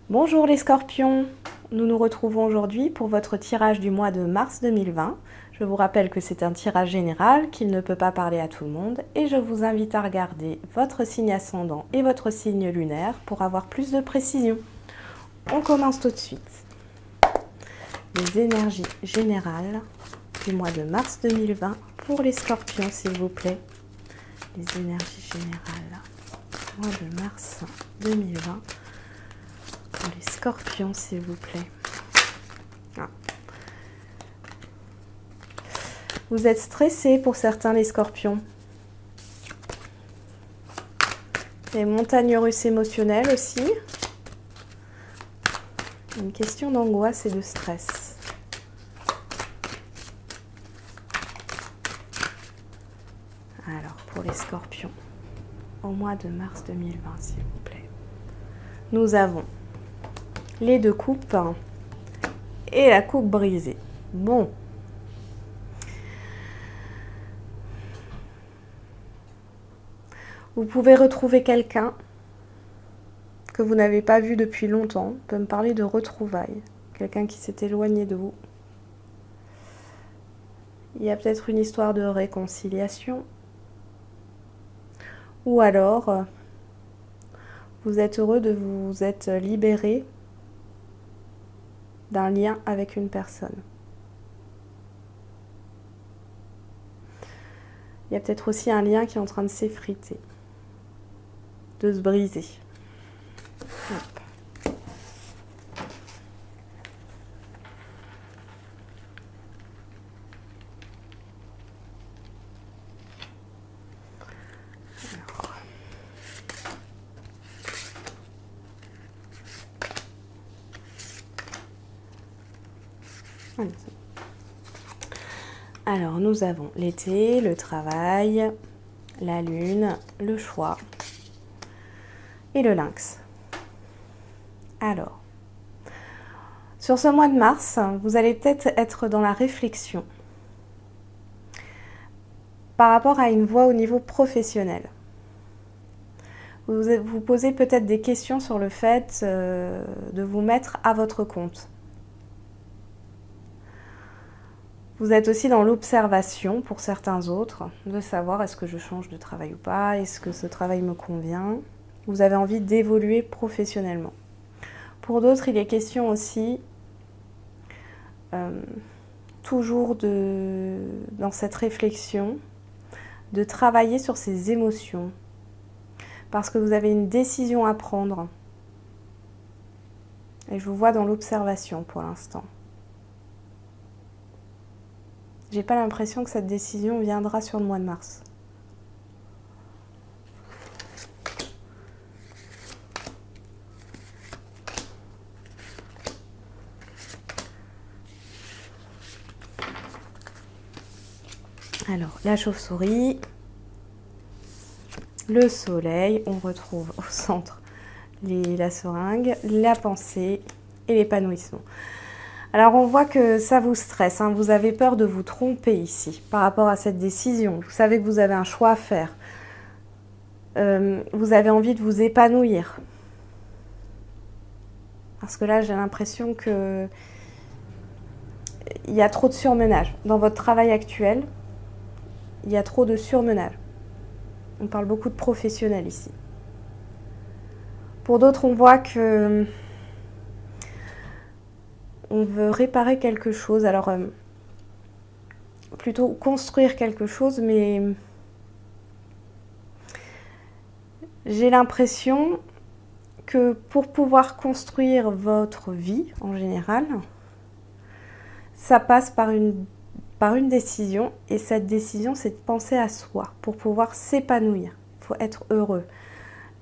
Bonjour les scorpions, nous nous retrouvons aujourd'hui pour votre tirage du mois de mars 2020. Je vous rappelle que c'est un tirage général, qu'il ne peut pas parler à tout le monde et je vous invite à regarder votre signe ascendant et votre signe lunaire pour avoir plus de précision. On commence tout de suite. Les énergies générales du mois de mars 2020 pour les scorpions s'il vous plaît. Les énergies générales du mois de mars 2020. Les scorpions, s'il vous plaît. Ah. Vous êtes stressés pour certains, les scorpions. Les montagnes russes émotionnelles aussi. Une question d'angoisse et de stress. Alors, pour les scorpions, au mois de mars 2020, s'il vous plaît. Nous avons les deux coupes et la coupe brisée. Bon. Vous pouvez retrouver quelqu'un que vous n'avez pas vu depuis longtemps. On peut me parler de retrouvailles. Quelqu'un qui s'est éloigné de vous. Il y a peut-être une histoire de réconciliation. Ou alors, vous êtes heureux de vous être libéré d'un lien avec une personne. Il y a peut-être aussi un lien qui est en train de s'effriter, de se briser. Hop. Alors, nous avons l'été, le travail, la lune, le choix et le lynx. Alors, sur ce mois de mars, vous allez peut-être être dans la réflexion par rapport à une voie au niveau professionnel. Vous vous posez peut-être des questions sur le fait de vous mettre à votre compte. Vous êtes aussi dans l'observation pour certains autres, de savoir est-ce que je change de travail ou pas, est-ce que ce travail me convient. Vous avez envie d'évoluer professionnellement. Pour d'autres, il est question aussi, toujours dans cette réflexion, de travailler sur ses émotions. Parce que vous avez une décision à prendre. Et je vous vois dans l'observation pour l'instant. J'ai pas l'impression que cette décision viendra sur le mois de mars. Alors, la chauve-souris, le soleil, on retrouve au centre la seringue, la pensée et l'épanouissement. Alors on voit que ça vous stresse, hein. Vous avez peur de vous tromper ici par rapport à cette décision. Vous savez que vous avez un choix à faire. Vous avez envie de vous épanouir. Parce que là j'ai l'impression que il y a trop de surmenage. Dans votre travail actuel, il y a trop de surmenage. On parle beaucoup de professionnels ici. Pour d'autres, on voit que on veut réparer quelque chose, alors plutôt construire quelque chose, mais j'ai l'impression que pour pouvoir construire votre vie en général, ça passe par une décision, et cette décision, c'est de penser à soi pour pouvoir s'épanouir. Il faut être heureux.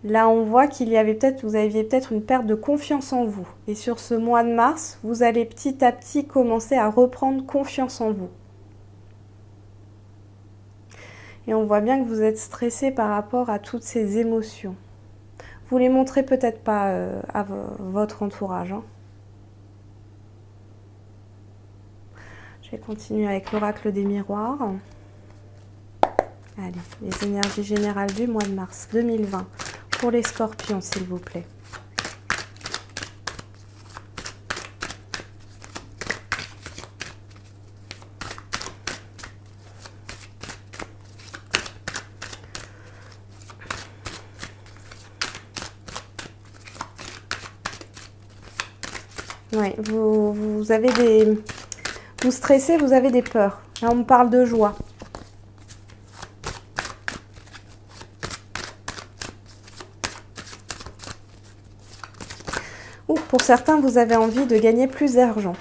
Là, on voit vous aviez peut-être une perte de confiance en vous. Et sur ce mois de mars, vous allez petit à petit commencer à reprendre confiance en vous. Et on voit bien que vous êtes stressé par rapport à toutes ces émotions. Vous les montrez peut-être pas à votre entourage. Hein. Je vais continuer avec l'oracle des miroirs. Allez, les énergies générales du mois de mars 2020. Pour les scorpions, s'il vous plaît. Oui, vous avez des... Vous stressez, vous avez des peurs. Là, on me parle de joie. Ou pour certains, vous avez envie de gagner plus d'argent.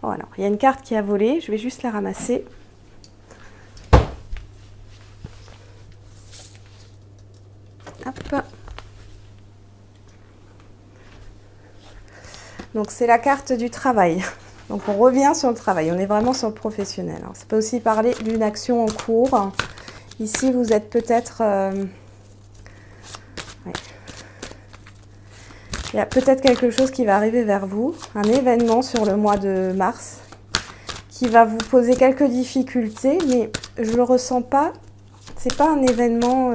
Voilà, il y a une carte qui a volé. Je vais juste la ramasser. Hop. Donc, c'est la carte du travail. Donc, on revient sur le travail. On est vraiment sur le professionnel. Alors, ça peut aussi parler d'une action en cours. Ici, vous êtes peut-être... ouais. Il y a peut-être quelque chose qui va arriver vers vous. Un événement sur le mois de mars qui va vous poser quelques difficultés. Mais je ne le ressens pas. Ce n'est pas un événement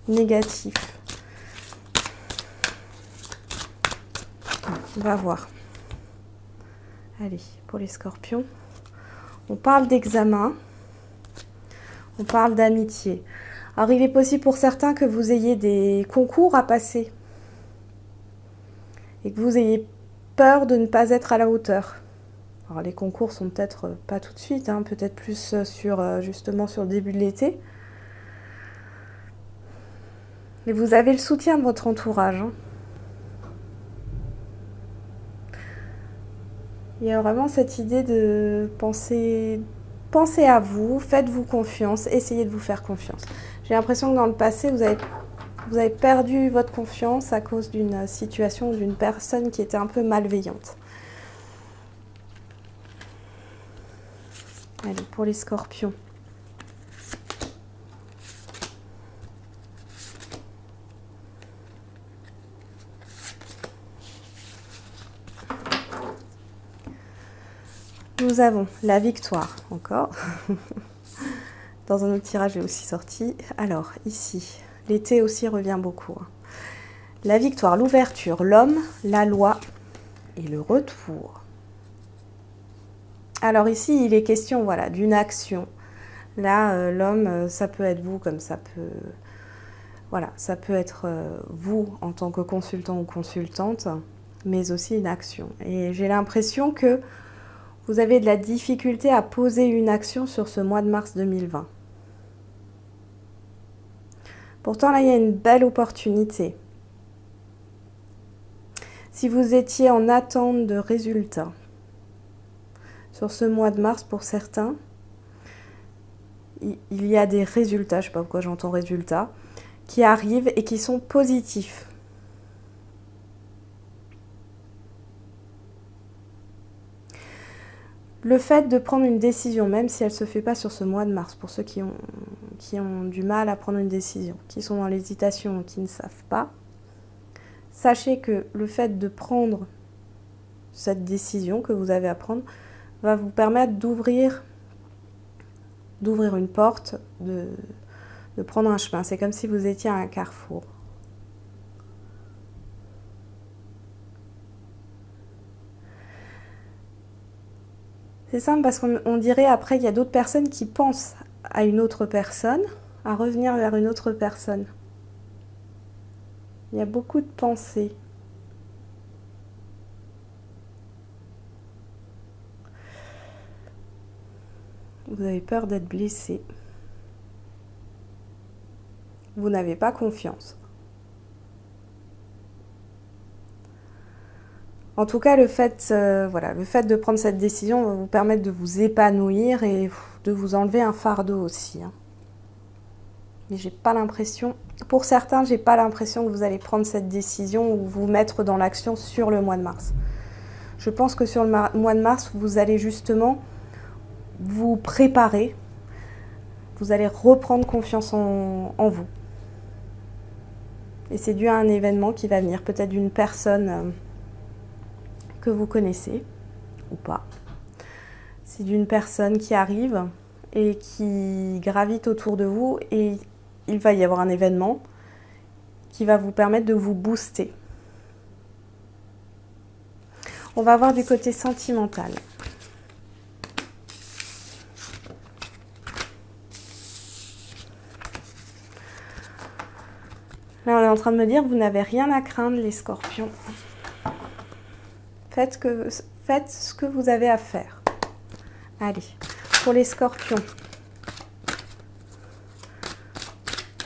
négatif. On va voir. Allez, pour les scorpions, on parle d'examen, on parle d'amitié. Alors, il est possible pour certains que vous ayez des concours à passer et que vous ayez peur de ne pas être à la hauteur. Alors, les concours sont peut-être pas tout de suite, hein, peut-être plus justement sur le début de l'été. Mais vous avez le soutien de votre entourage, hein. Il y a vraiment cette idée de penser à vous, faites-vous confiance, essayez de vous faire confiance. J'ai l'impression que dans le passé, vous avez perdu votre confiance à cause d'une situation, d'une personne qui était un peu malveillante. Allez, pour les scorpions. Nous avons la victoire, encore. Dans un autre tirage, j'ai aussi sorti. Alors, ici, l'été aussi revient beaucoup. La victoire, l'ouverture, l'homme, la loi et le retour. Alors ici, il est question, voilà, d'une action. Là, l'homme, ça peut être vous, comme ça peut... Voilà, ça peut être vous en tant que consultant ou consultante, mais aussi une action. Et j'ai l'impression que vous avez de la difficulté à poser une action sur ce mois de mars 2020. Pourtant, là, il y a une belle opportunité. Si vous étiez en attente de résultats sur ce mois de mars, pour certains, il y a des résultats, je ne sais pas pourquoi j'entends résultats, qui arrivent et qui sont positifs. Le fait de prendre une décision, même si elle ne se fait pas sur ce mois de mars, pour ceux qui ont du mal à prendre une décision, qui sont dans l'hésitation, qui ne savent pas, sachez que le fait de prendre cette décision que vous avez à prendre va vous permettre d'ouvrir une porte, de prendre un chemin. C'est comme si vous étiez à un carrefour. C'est simple parce qu'on dirait après, il y a d'autres personnes qui pensent à une autre personne, à revenir vers une autre personne. Il y a beaucoup de pensées. Vous avez peur d'être blessé. Vous n'avez pas confiance. En tout cas, le fait de prendre cette décision va vous permettre de vous épanouir et de vous enlever un fardeau aussi. Mais j'ai pas l'impression, pour certains, j'ai pas l'impression que vous allez prendre cette décision ou vous mettre dans l'action sur le mois de mars. Je pense que sur le mois de mars, vous allez justement vous préparer. Vous allez reprendre confiance en vous. Et c'est dû à un événement qui va venir, peut-être d'une personne que vous connaissez ou pas. C'est d'une personne qui arrive et qui gravite autour de vous et il va y avoir un événement qui va vous permettre de vous booster. On va voir du côté sentimental. Là, on est en train de me dire, vous n'avez rien à craindre, les scorpions. Faites ce que vous avez à faire. Allez, pour les scorpions,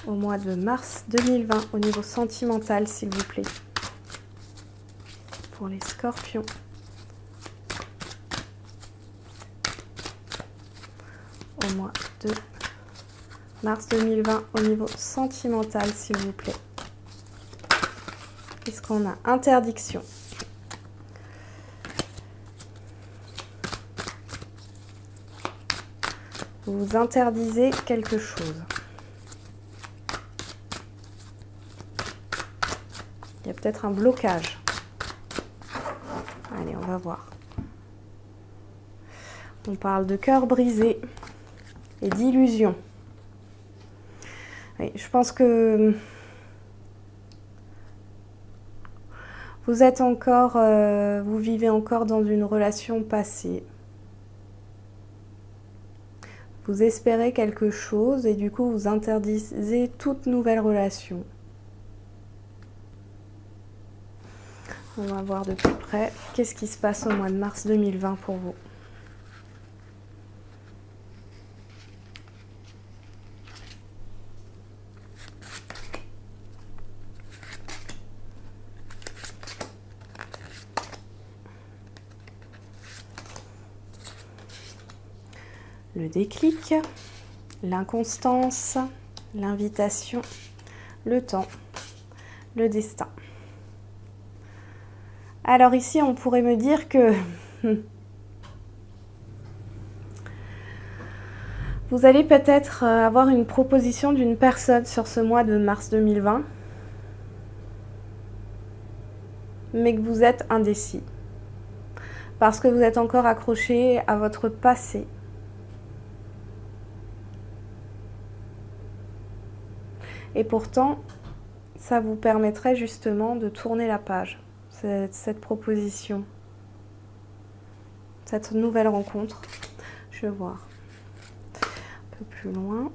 au mois de mars 2020, au niveau sentimental, s'il vous plaît. Pour les scorpions. Au mois de mars 2020, au niveau sentimental, s'il vous plaît. Qu'est-ce qu'on a? Interdiction. Vous vous interdisez quelque chose. Il y a peut-être un blocage. Allez, on va voir. On parle de cœur brisé et d'illusion. Oui, je pense que vous êtes encore, vous vivez encore dans une relation passée. Vous espérez quelque chose et du coup vous interdisez toute nouvelle relation. On va voir de plus près qu'est-ce qui se passe au mois de mars 2020 pour vous. Le déclic, l'inconstance, l'invitation, le temps, le destin. Alors ici, on pourrait me dire que vous allez peut-être avoir une proposition d'une personne sur ce mois de mars 2020, mais que vous êtes indécis, parce que vous êtes encore accroché à votre passé. Et pourtant, ça vous permettrait justement de tourner la page, cette proposition, cette nouvelle rencontre. Je vais voir un peu plus loin.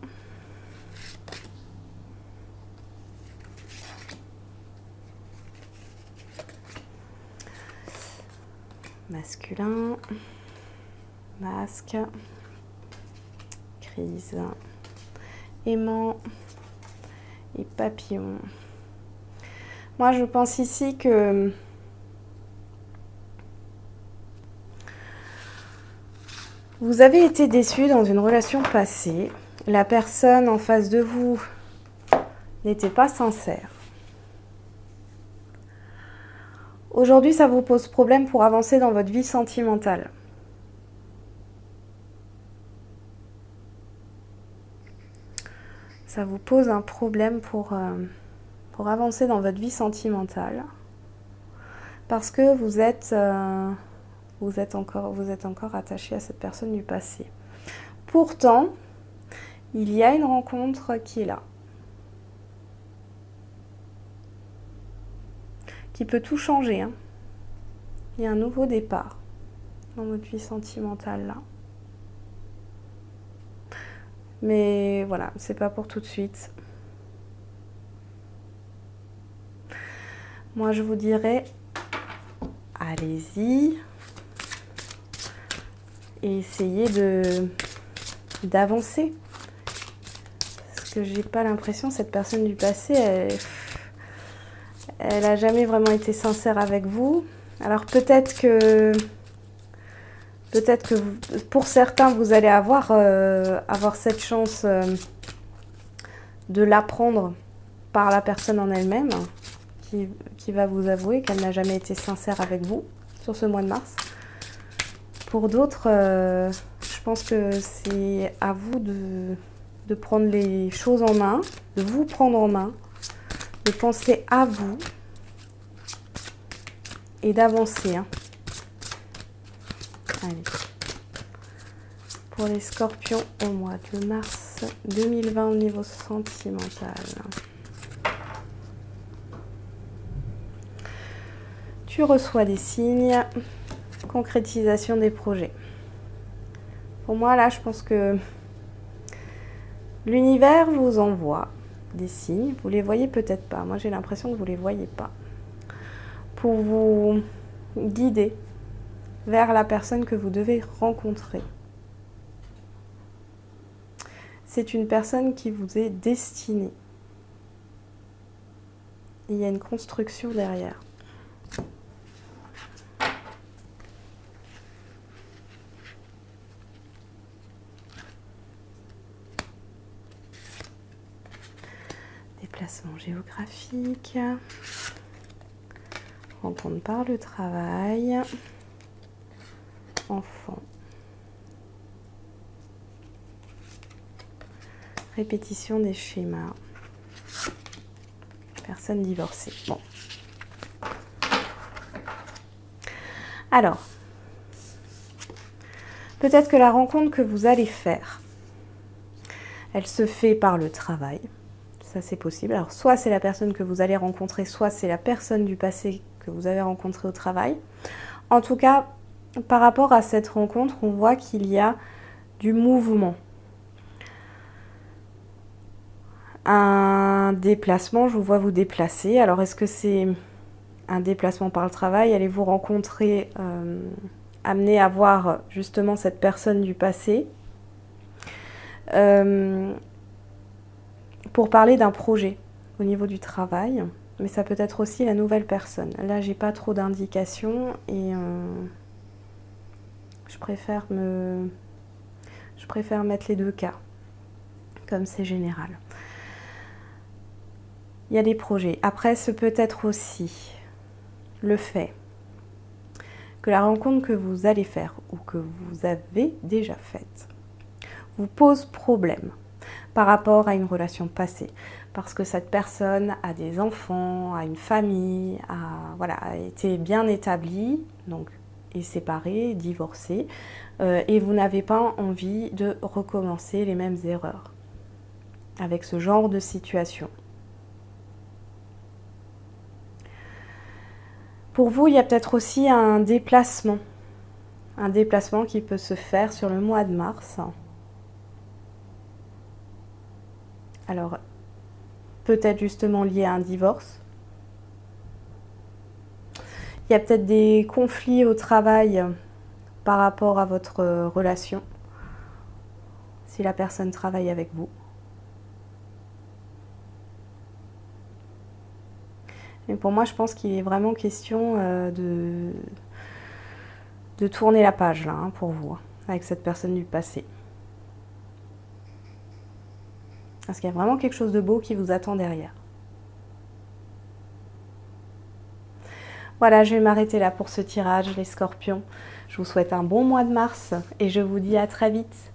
Masculin, masque, crise, aimant et papillon. Moi, je pense ici que vous avez été déçu dans une relation passée. La personne en face de vous n'était pas sincère. Aujourd'hui, ça vous pose problème pour avancer dans votre vie sentimentale. Ça vous pose un problème pour avancer dans votre vie sentimentale. Parce que vous êtes encore attaché à cette personne du passé. Pourtant, il y a une rencontre qui est là. Qui peut tout changer. Hein. Il y a un nouveau départ dans votre vie sentimentale là. Mais voilà, c'est pas pour tout de suite. Moi, je vous dirais, allez-y et essayez d'avancer. Parce que j'ai pas l'impression, cette personne du passé, elle a jamais vraiment été sincère avec vous. Alors peut-être que pour certains, vous allez avoir cette chance de l'apprendre par la personne en elle-même, qui va vous avouer qu'elle n'a jamais été sincère avec vous sur ce mois de mars. Pour d'autres, je pense que c'est à vous de prendre les choses en main, de vous prendre en main, de penser à vous et d'avancer. Hein. Allez. Pour les scorpions au mois de mars 2020 au niveau sentimental. Tu reçois des signes, concrétisation des projets. Pour moi, là, je pense que l'univers vous envoie des signes. Vous les voyez peut-être pas. Moi, j'ai l'impression que vous les voyez pas. Pour vous guidé vers la personne que vous devez rencontrer. C'est une personne qui vous est destinée. Il y a une construction derrière. Déplacement géographique. Rencontre par le travail. Enfant. Répétition des schémas. Personne divorcée. Bon. Alors, peut-être que la rencontre que vous allez faire, elle se fait par le travail. Ça, c'est possible. Alors, soit c'est la personne que vous allez rencontrer, soit c'est la personne du passé que vous avez rencontrée au travail. En tout cas, par rapport à cette rencontre, on voit qu'il y a du mouvement. Un déplacement, je vous vois vous déplacer. Alors, est-ce que c'est un déplacement par le travail? Allez-vous rencontrer, amener à voir justement cette personne du passé pour parler d'un projet au niveau du travail, mais ça peut être aussi la nouvelle personne. Là, j'ai pas trop d'indications et je préfère mettre les deux cas, comme c'est général. Il y a des projets. Après, ce peut être aussi le fait que la rencontre que vous allez faire ou que vous avez déjà faite vous pose problème par rapport à une relation passée. Parce que cette personne a des enfants, a une famille, a été bien établie, donc est séparée, divorcée, et vous n'avez pas envie de recommencer les mêmes erreurs avec ce genre de situation. Pour vous, il y a peut-être aussi un déplacement qui peut se faire sur le mois de mars. Alors, peut-être justement lié à un divorce. Il y a peut-être des conflits au travail par rapport à votre relation, si la personne travaille avec vous. Mais pour moi, je pense qu'il est vraiment question de tourner la page là, pour vous, avec cette personne du passé. Parce qu'il y a vraiment quelque chose de beau qui vous attend derrière. Voilà, je vais m'arrêter là pour ce tirage, les scorpions. Je vous souhaite un bon mois de mars et je vous dis à très vite.